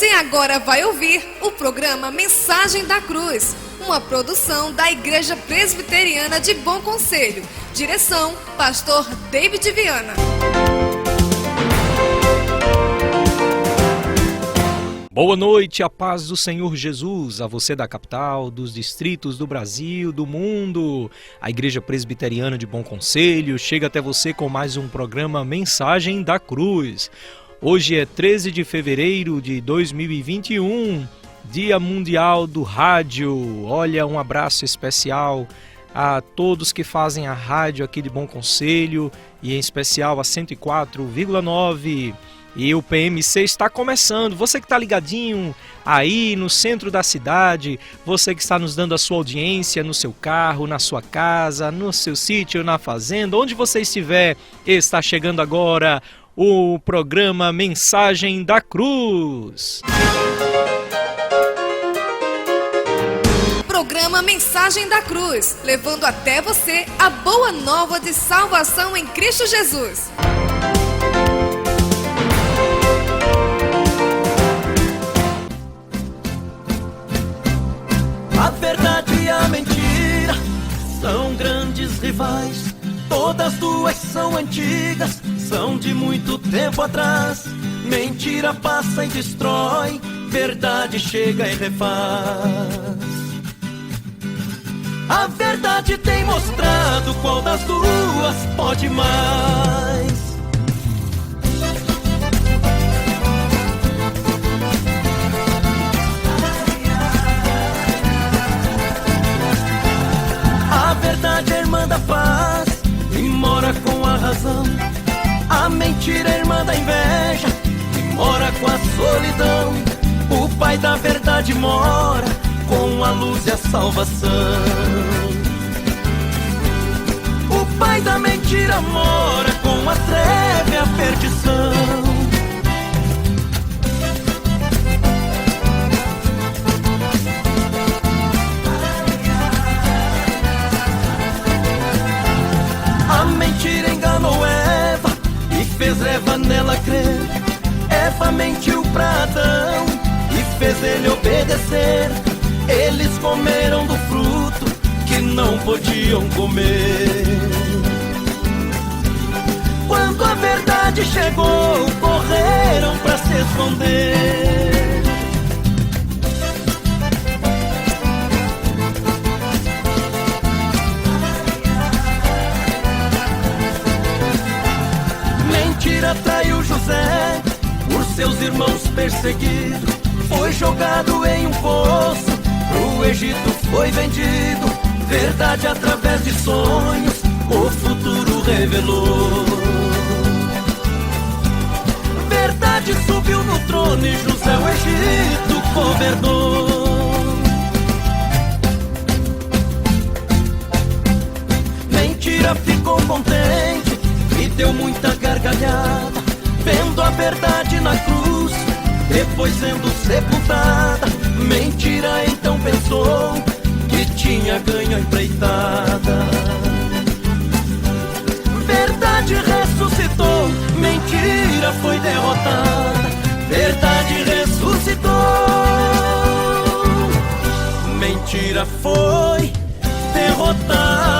Você agora vai ouvir o programa Mensagem da Cruz, uma produção da Igreja Presbiteriana de Bom Conselho. Direção, Pastor David Viana. Boa noite, a paz do Senhor Jesus, a você da capital, dos distritos do Brasil, do mundo. A Igreja Presbiteriana de Bom Conselho chega até você com mais um programa Mensagem da Cruz. Hoje é 13 de fevereiro de 2021, Dia Mundial do Rádio. Olha, um abraço especial a todos que fazem a rádio aqui de Bom Conselho e em especial a 104,9. E o PMC está começando. Você que está ligadinho aí no centro da cidade, você que está nos dando a sua audiência no seu carro, na sua casa, no seu sítio, na fazenda, onde você estiver, está chegando agora o programa Mensagem da Cruz. Programa Mensagem da Cruz, levando até você a boa nova de salvação em Cristo Jesus. A verdade e a mentira são grandes rivais. Todas duas são antigas, são de muito tempo atrás. Mentira passa e destrói, verdade chega e refaz. A verdade tem mostrado qual das duas pode mais. A verdade é irmã da paz e mora com a razão. A mentira é irmã da inveja e mora com a solidão. O pai da verdade mora com a luz e a salvação. O pai da mentira mora com a treva e a perdição. A mentira enganou Eva e fez Eva nela crer. Eva mentiu pra Adão e fez ele obedecer. Eles comeram do fruto que não podiam comer. Quando a verdade chegou, correram pra se esconder. Mentira traiu José, por seus irmãos perseguido. Foi jogado em um poço, pro Egito foi vendido. Verdade através de sonhos, o futuro revelou. Verdade subiu no trono e José o Egito governou. Mentira ficou contente e deu muita gargalhada, vendo a verdade na cruz, depois sendo sepultada. Mentira então pensou que tinha ganho a empreitada. Verdade ressuscitou, mentira foi derrotada. Verdade ressuscitou, mentira foi derrotada.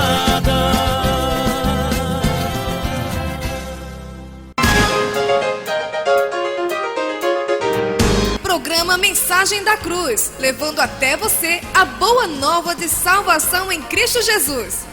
Programa Mensagem da Cruz, levando até você a boa nova de salvação em Cristo Jesus.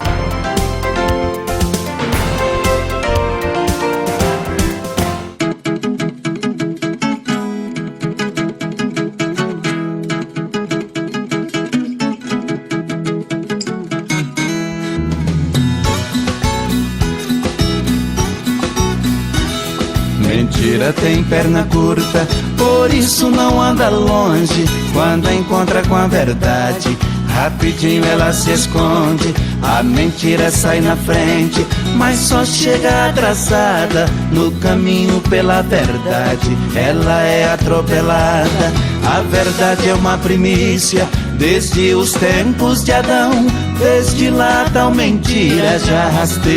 Mentira tem perna curta, por isso não anda longe. Quando encontra com a verdade, rapidinho ela se esconde. A mentira sai na frente, mas só chega atrasada. No caminho pela verdade, ela é atropelada. A verdade é uma primícia, desde os tempos de Adão. Desde lá tal mentira já rastejava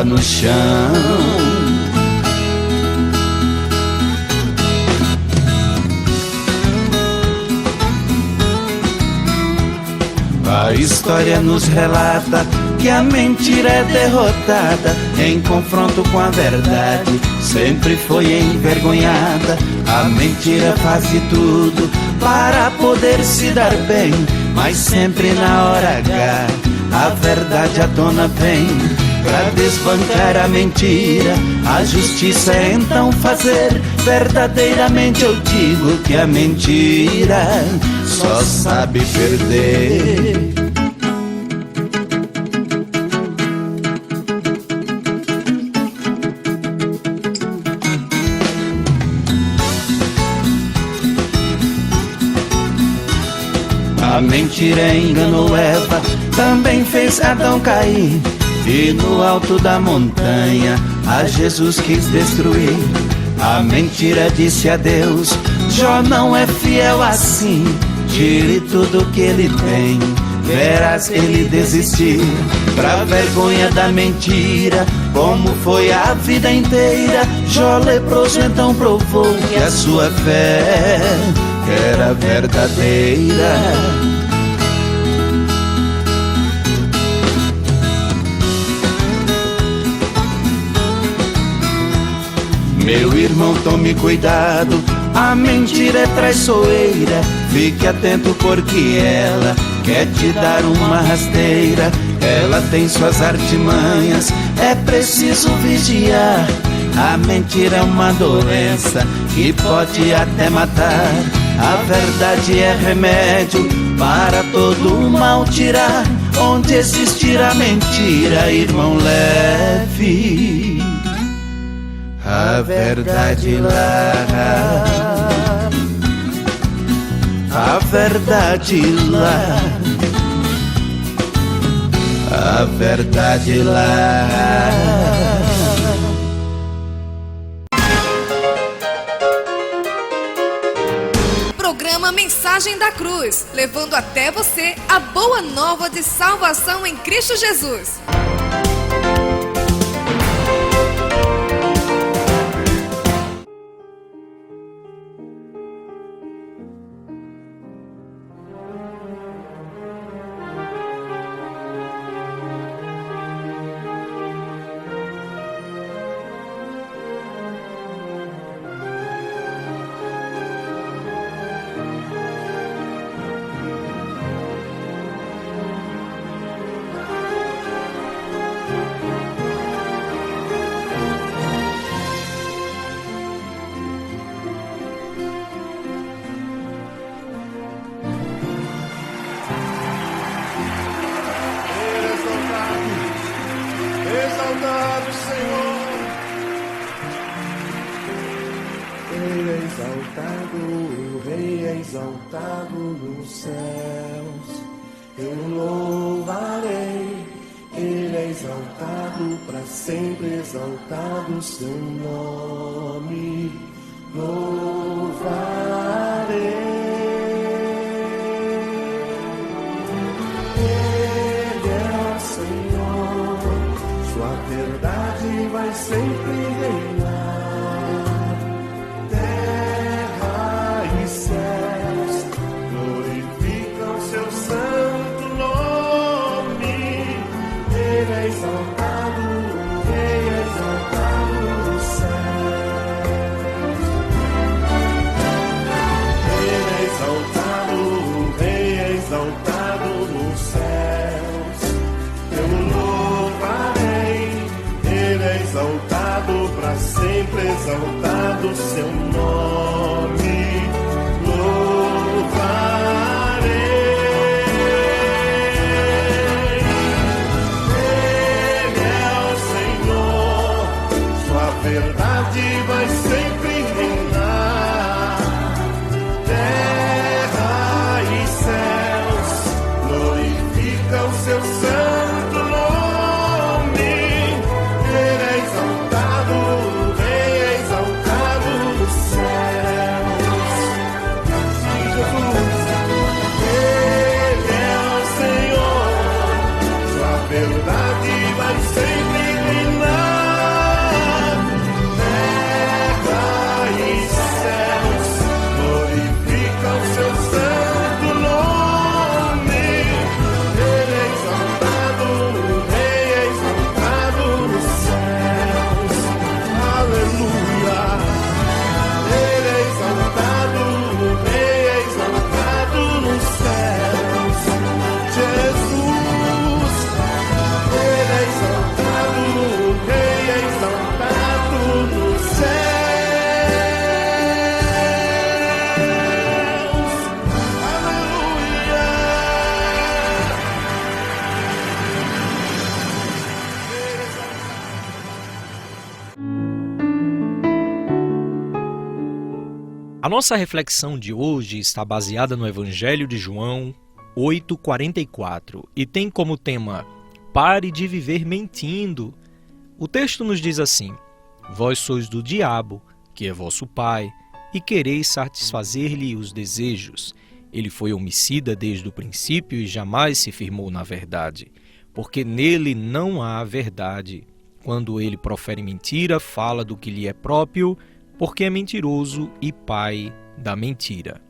no chão. A história nos relata que a mentira é derrotada em confronto com a verdade, sempre foi envergonhada. A mentira faz de tudo para poder se dar bem, mas sempre na hora H a verdade à tona vem. Pra desbancar a mentira, a justiça é então fazer. Verdadeiramente eu digo que a mentira só sabe perder. A mentira enganou Eva, também fez Adão cair. E no alto da montanha a Jesus quis destruir. A mentira disse a Deus: Jó não é fiel assim. Tire tudo que ele tem, verás ele desistir. Pra vergonha da mentira, como foi a vida inteira, Jó leproso então provou que a sua fé era verdadeira. Meu irmão, tome cuidado, a mentira é traiçoeira. Fique atento porque ela quer te dar uma rasteira. Ela tem suas artimanhas, é preciso vigiar. A mentira é uma doença que pode até matar. A verdade é remédio para todo o mal tirar. Onde existir a mentira, irmão, leve a verdade lá, a verdade lá, a verdade lá. Programa Mensagem da Cruz, levando até você a boa nova de salvação em Cristo Jesus. Exaltado, Senhor. Ele é exaltado, o Rei é exaltado nos céus. Eu louvarei. Ele é exaltado, para sempre exaltado seu nome. Louvarei. Verdade vai sempre reinar. Terra e céus glorificam seu santo nome. Ele é exaltado, o Rei é exaltado nos céus. Ele é exaltado, o Rei é exaltado nos céus. Eu louvarei. Ele é exaltado, para sempre exaltado seu nome. Louvarei. Ele é o Senhor, sua verdade vai sempre reinar. Terra e céus glorificam seu santo nome. Ele é exaltado, o Rei é exaltado. A nossa reflexão de hoje está baseada no Evangelho de João 8,44 e tem como tema: pare de viver mentindo. O texto nos diz assim: vós sois do diabo, que é vosso pai, e quereis satisfazer-lhe os desejos. Ele foi homicida desde o princípio e jamais se firmou na verdade, porque nele não há verdade. Quando ele profere mentira, fala do que lhe é próprio, porque é mentiroso e pai da mentira.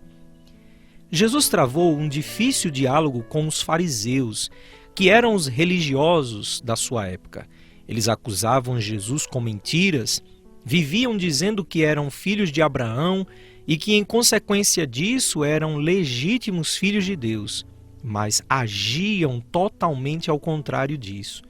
Jesus travou um difícil diálogo com os fariseus, que eram os religiosos da sua época. Eles acusavam Jesus com mentiras, viviam dizendo que eram filhos de Abraão e que, em consequência disso, eram legítimos filhos de Deus, mas agiam totalmente ao contrário disso.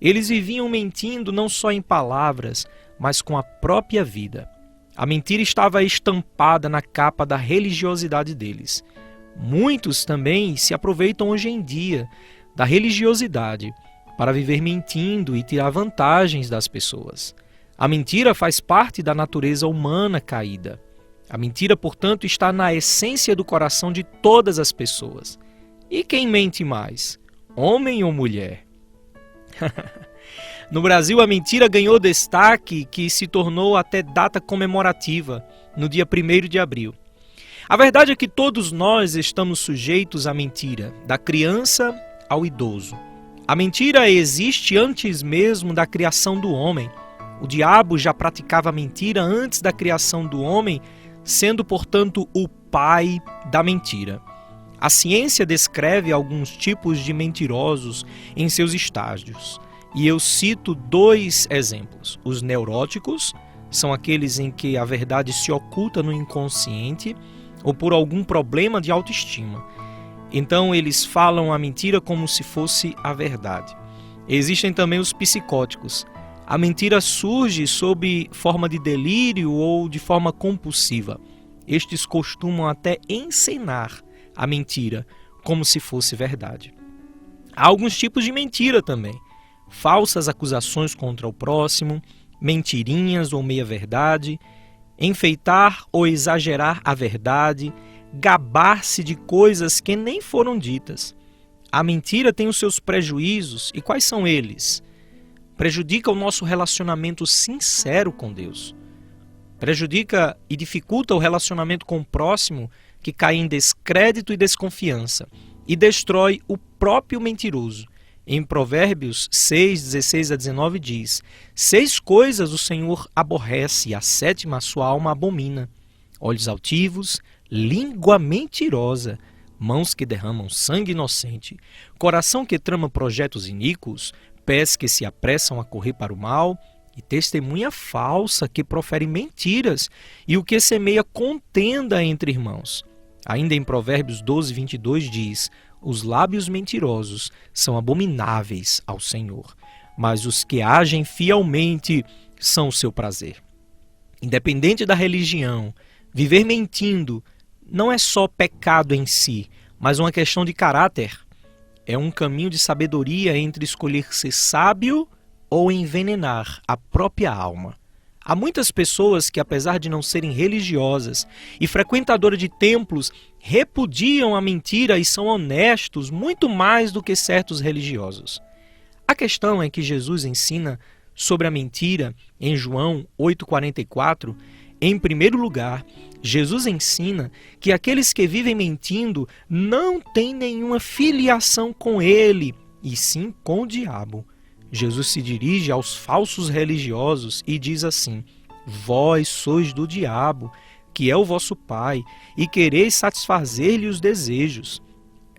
Eles viviam mentindo não só em palavras, mas com a própria vida. A mentira estava estampada na capa da religiosidade deles. Muitos também se aproveitam hoje em dia da religiosidade para viver mentindo e tirar vantagens das pessoas. A mentira faz parte da natureza humana caída. A mentira, portanto, está na essência do coração de todas as pessoas. E quem mente mais? Homem ou mulher? No Brasil, a mentira ganhou destaque que se tornou até data comemorativa, no dia 1º de abril. A verdade é que todos nós estamos sujeitos à mentira, da criança ao idoso. A mentira existe antes mesmo da criação do homem. O diabo já praticava a mentira antes da criação do homem, sendo, portanto, o pai da mentira. A ciência descreve alguns tipos de mentirosos em seus estágios. E eu cito 2 exemplos. Os neuróticos são aqueles em que a verdade se oculta no inconsciente ou por algum problema de autoestima. Então eles falam a mentira como se fosse a verdade. Existem também os psicóticos. A mentira surge sob forma de delírio ou de forma compulsiva. Estes costumam até encenar a mentira como se fosse verdade. Há alguns tipos de mentira também. Falsas acusações contra o próximo, mentirinhas ou meia-verdade, enfeitar ou exagerar a verdade, gabar-se de coisas que nem foram ditas. A mentira tem os seus prejuízos, e quais são eles? Prejudica o nosso relacionamento sincero com Deus. Prejudica e dificulta o relacionamento com o próximo, que cai em descrédito e desconfiança, e destrói o próprio mentiroso. Em Provérbios 6, 16 a 19 diz: 6 coisas o Senhor aborrece, e a 7ª a sua alma abomina: olhos altivos, língua mentirosa, mãos que derramam sangue inocente, coração que trama projetos iníquos, pés que se apressam a correr para o mal, e testemunha falsa que profere mentiras, e o que semeia contenda entre irmãos. Ainda em Provérbios 12, 22 diz: os lábios mentirosos são abomináveis ao Senhor, mas os que agem fielmente são o seu prazer. Independente da religião, viver mentindo não é só pecado em si, mas uma questão de caráter. É um caminho de sabedoria entre escolher ser sábio ou envenenar a própria alma. Há muitas pessoas que, apesar de não serem religiosas e frequentadoras de templos, repudiam a mentira e são honestos muito mais do que certos religiosos. A questão é que Jesus ensina sobre a mentira em João 8,44. Em primeiro lugar, Jesus ensina que aqueles que vivem mentindo não têm nenhuma filiação com ele, e sim com o diabo. Jesus se dirige aos falsos religiosos e diz assim: vós sois do diabo, que é o vosso pai, e quereis satisfazer-lhe os desejos.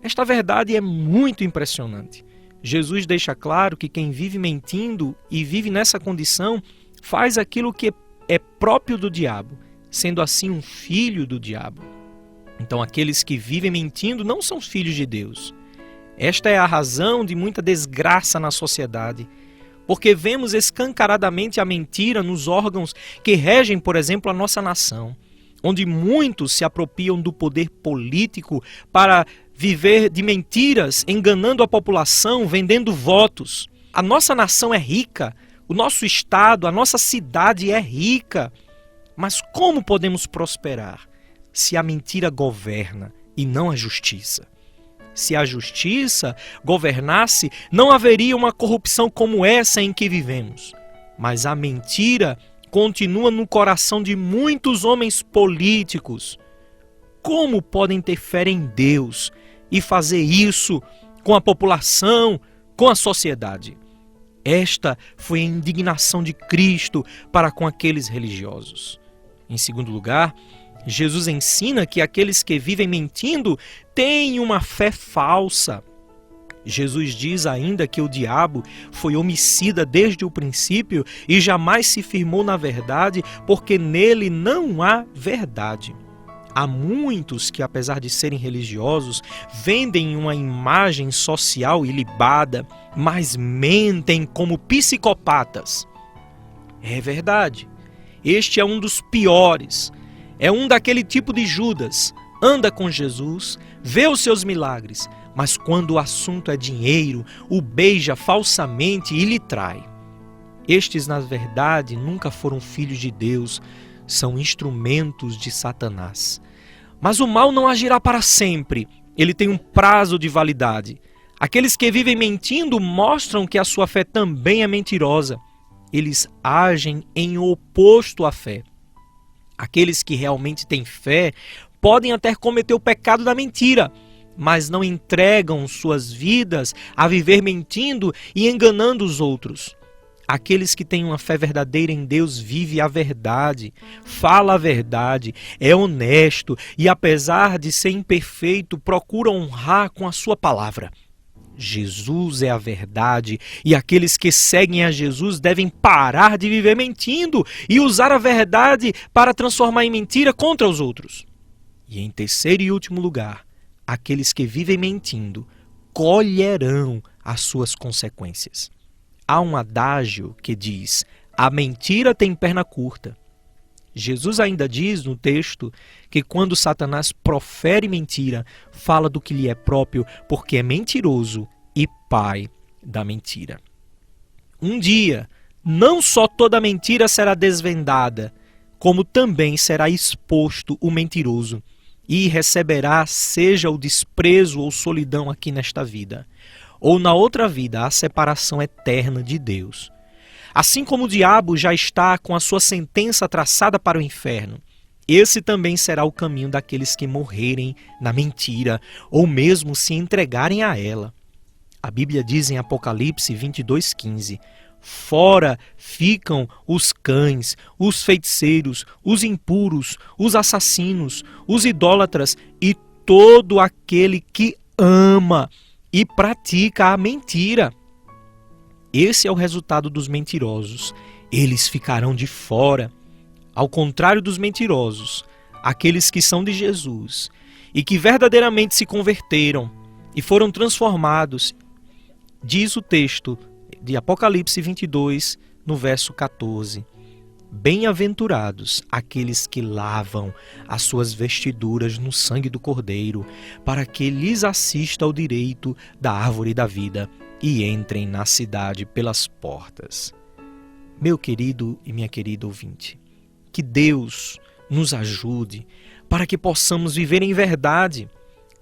Esta verdade é muito impressionante. Jesus deixa claro que quem vive mentindo e vive nessa condição faz aquilo que é próprio do diabo, sendo assim um filho do diabo. Então aqueles que vivem mentindo não são filhos de Deus. Esta é a razão de muita desgraça na sociedade, porque vemos escancaradamente a mentira nos órgãos que regem, por exemplo, a nossa nação, onde muitos se apropriam do poder político para viver de mentiras, enganando a população, vendendo votos. A nossa nação é rica, o nosso estado, a nossa cidade é rica, mas como podemos prosperar? se a mentira governa e não a justiça. Se a justiça governasse, não haveria uma corrupção como essa em que vivemos. Mas a mentira continua no coração de muitos homens políticos. Como podem ter fé em Deus e fazer isso com a população, com a sociedade? Esta foi a indignação de Cristo para com aqueles religiosos. Em segundo lugar, Jesus ensina que aqueles que vivem mentindo têm uma fé falsa. Jesus diz ainda que o diabo foi homicida desde o princípio e jamais se firmou na verdade, porque nele não há verdade. Há muitos que, apesar de serem religiosos, vendem uma imagem social ilibada, mas mentem como psicopatas. É verdade. Este é um dos piores. É um daquele tipo de Judas. Anda com Jesus, vê os seus milagres, mas quando o assunto é dinheiro, o beija falsamente e lhe trai. Estes, na verdade, nunca foram filhos de Deus, são instrumentos de Satanás. Mas o mal não agirá para sempre, ele tem um prazo de validade. Aqueles que vivem mentindo mostram que a sua fé também é mentirosa. Eles agem em oposto à fé. Aqueles que realmente têm fé podem até cometer o pecado da mentira, mas não entregam suas vidas a viver mentindo e enganando os outros. Aqueles que têm uma fé verdadeira em Deus vive a verdade, fala a verdade, é honesto e, apesar de ser imperfeito, procura honrar com a sua palavra. Jesus é a verdade e aqueles que seguem a Jesus devem parar de viver mentindo e usar a verdade para transformar em mentira contra os outros. E em terceiro e último lugar, aqueles que vivem mentindo colherão as suas consequências. Há um adágio que diz: a mentira tem perna curta. Jesus ainda diz no texto que quando Satanás profere mentira, fala do que lhe é próprio, porque é mentiroso e pai da mentira. Um dia, não só toda mentira será desvendada, como também será exposto o mentiroso, e receberá seja o desprezo ou solidão aqui nesta vida, ou na outra vida a separação eterna de Deus. Assim como o diabo já está com a sua sentença traçada para o inferno, esse também será o caminho daqueles que morrerem na mentira ou mesmo se entregarem a ela. A Bíblia diz em Apocalipse 22:15: fora ficam os cães, os feiticeiros, os impuros, os assassinos, os idólatras e todo aquele que ama e pratica a mentira. Esse é o resultado dos mentirosos. Eles ficarão de fora. Ao contrário dos mentirosos, aqueles que são de Jesus e que verdadeiramente se converteram e foram transformados, diz o texto de Apocalipse 22, no verso 14. Bem-aventurados aqueles que lavam as suas vestiduras no sangue do Cordeiro, para que lhes assista ao direito da árvore da vida e entrem na cidade pelas portas. Meu querido e minha querida ouvinte, que Deus nos ajude para que possamos viver em verdade.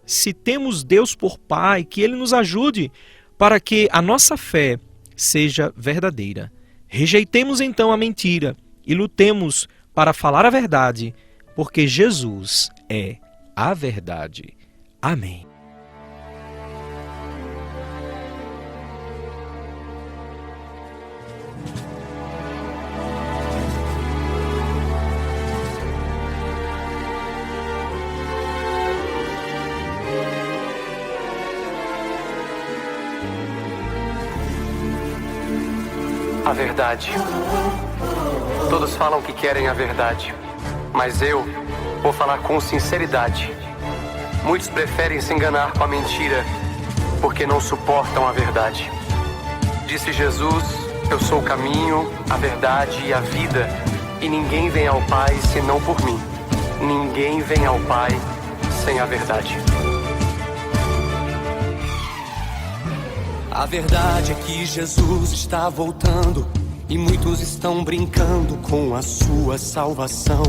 Se temos Deus por Pai, que Ele nos ajude para que a nossa fé seja verdadeira. Rejeitemos então a mentira e lutemos para falar a verdade, porque Jesus é a verdade. Amém. A verdade. Todos falam que querem a verdade, mas eu vou falar com sinceridade. Muitos preferem se enganar com a mentira, porque não suportam a verdade. Disse Jesus: eu sou o caminho, a verdade e a vida, e ninguém vem ao Pai senão por mim. Ninguém vem ao Pai sem a verdade. A verdade é que Jesus está voltando e muitos estão brincando com a sua salvação.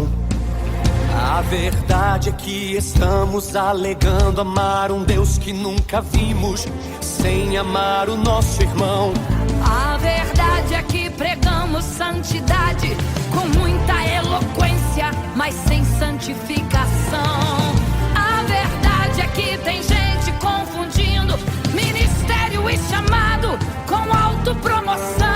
A verdade é que estamos alegando amar um Deus que nunca vimos, sem amar o nosso irmão. A verdade é que pregamos santidade com muita eloquência, mas sem santificação. A verdade é que tem gente confundindo ministério e chamado com autopromoção.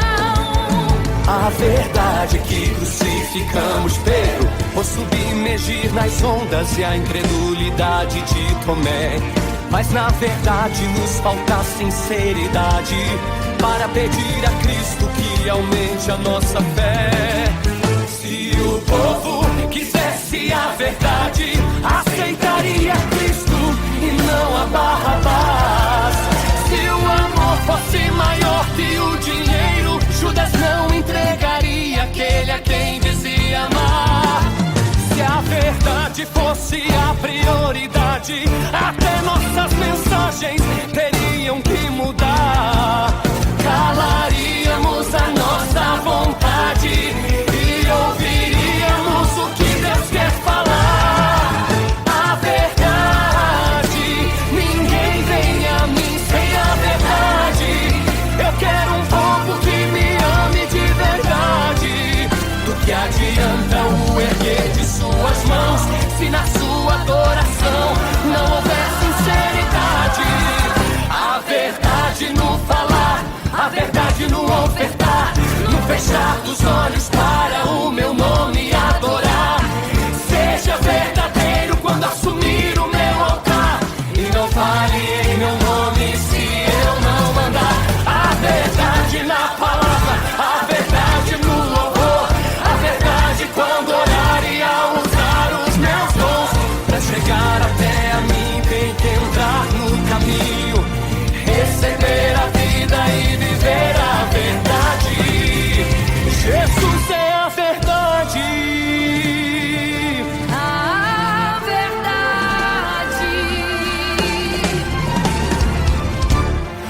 A verdade é que crucificamos Pedro por submergir nas ondas e a incredulidade de Tomé. Mas na verdade nos falta sinceridade para pedir a Cristo que aumente a nossa fé. Se o povo quisesse a verdade, aceitaria Cristo e não a Barrabás. Se o amor fosse maior que o dinheiro, Judas não entregaria aquele a quem dizia amar. Se a verdade fosse a prioridade, até nossas mensagens teriam que mudar. Calaríamos a nossa vontade e ouviríamos o que Deus quer falar. A verdade, ninguém vem a mim sem a verdade. Eu quero um povo que me ame de verdade. Do que adianta o erguer de suas mãos se na sua adoração não houver sinceridade? A verdade no falar, a verdade no ofertar, no fechar dos olhos para o meu nome adorar. Seja verdadeiro quando assumir o meu altar e não fale em meu nome se eu não mandar. A verdade na palavra, a verdade no louvor, a verdade quando orar e ao usar os meus dons. Pra chegar até a mim tem que entrar no caminho, receber a vida e viver a verdade. Jesus é a verdade. A verdade.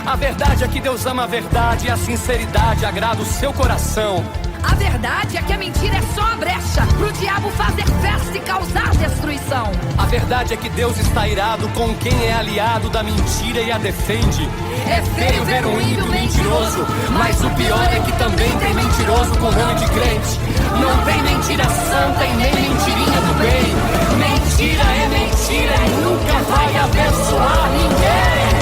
A verdade é que Deus ama a verdade e a sinceridade agrada o seu coração. A verdade é que a mentira é só a brecha pro diabo fazer festa e causar destruição. A verdade é que Deus está irado com quem é aliado da mentira e a defende. É feio ver um ímpio mentiroso, mas o pior é que também tem mentiroso com nome de crente. Não tem mentira santa e nem mentirinha do bem. Mentira é mentira e nunca vai abençoar ninguém.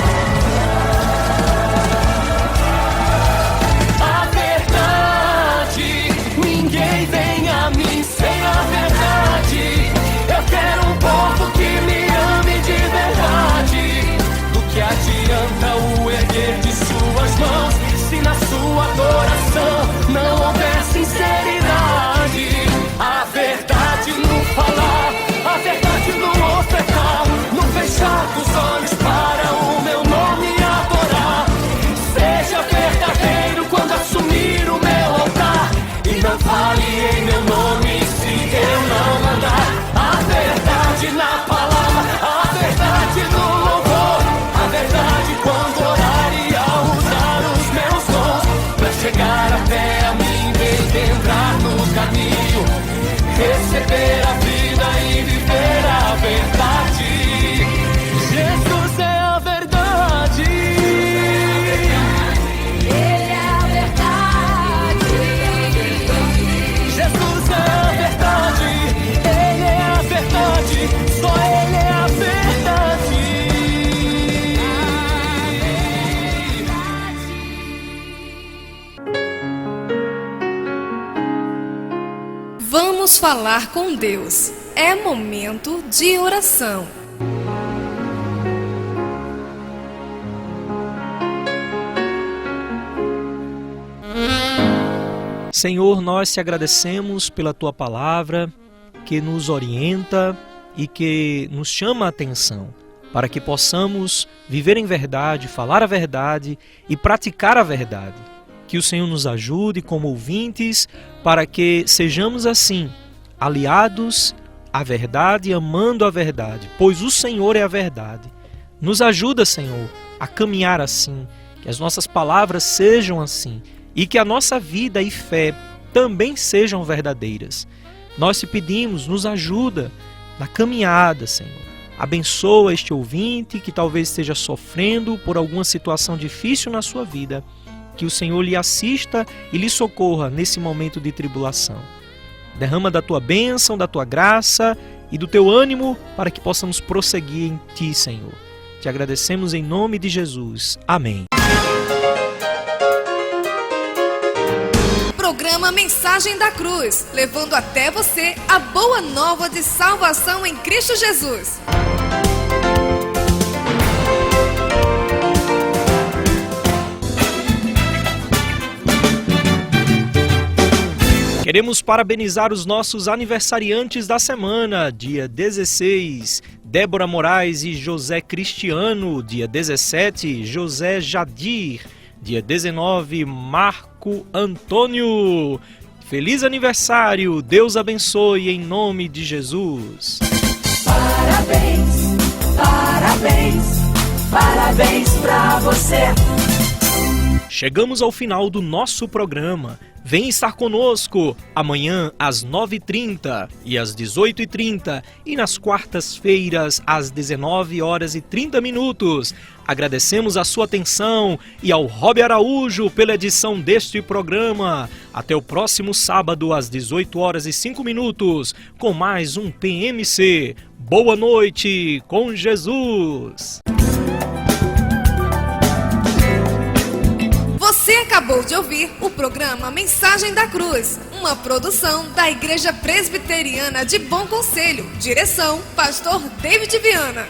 A verdade, ninguém vem a mim sem a verdade. Eu quero um povo que me ame de verdade. Do que adianta o erguer de suas mãos se na sua adoração não houver sinceridade? A verdade no falar, a verdade no ofertar, no fechar dos olhos para o meu nome adorar. Seja verdadeiro quando assumir o meu altar e não fale em meu nome se eu não mandar. A verdade na palavra, a verdade no louvor, a verdade quando orar e ao usar os meus dons. Pra chegar até a mim tem que entrar no caminho, receber a vida e viver a verdade. Jesus é a verdade. Ele é a verdade. Jesus é a verdade. Ele é a verdade. Só Ele é a verdade. Vamos falar com Deus. É momento de oração. Senhor, nós te agradecemos pela Tua palavra que nos orienta e que nos chama a atenção para que possamos viver em verdade, falar a verdade e praticar a verdade. Que o Senhor nos ajude como ouvintes para que sejamos assim, aliados à verdade, amando a verdade, pois o Senhor é a verdade. Nos ajuda, Senhor, a caminhar assim, que as nossas palavras sejam assim e que a nossa vida e fé também sejam verdadeiras. Nós te pedimos, nos ajuda na caminhada, Senhor. Abençoa este ouvinte que talvez esteja sofrendo por alguma situação difícil na sua vida. Que o Senhor lhe assista e lhe socorra nesse momento de tribulação. Derrama da tua bênção, da tua graça e do teu ânimo para que possamos prosseguir em ti, Senhor. Te agradecemos em nome de Jesus. Amém. Programa Mensagem da Cruz, levando até você a boa nova de salvação em Cristo Jesus. Queremos parabenizar os nossos aniversariantes da semana. Dia 16, Débora Moraes e José Cristiano. Dia 17, José Jadir. Dia 19, Marco Antônio. Feliz aniversário, Deus abençoe em nome de Jesus. Parabéns, parabéns, parabéns pra você. Chegamos ao final do nosso programa. Vem estar conosco amanhã às 9h30 e às 18h30 e nas quartas-feiras às 19h30. Agradecemos a sua atenção e ao Rob Araújo pela edição deste programa. Até o próximo sábado às 18h05 com mais um PMC. Boa noite com Jesus. Você acabou de ouvir o programa Mensagem da Cruz, uma produção da Igreja Presbiteriana de Bom Conselho. Direção, Pastor David Viana.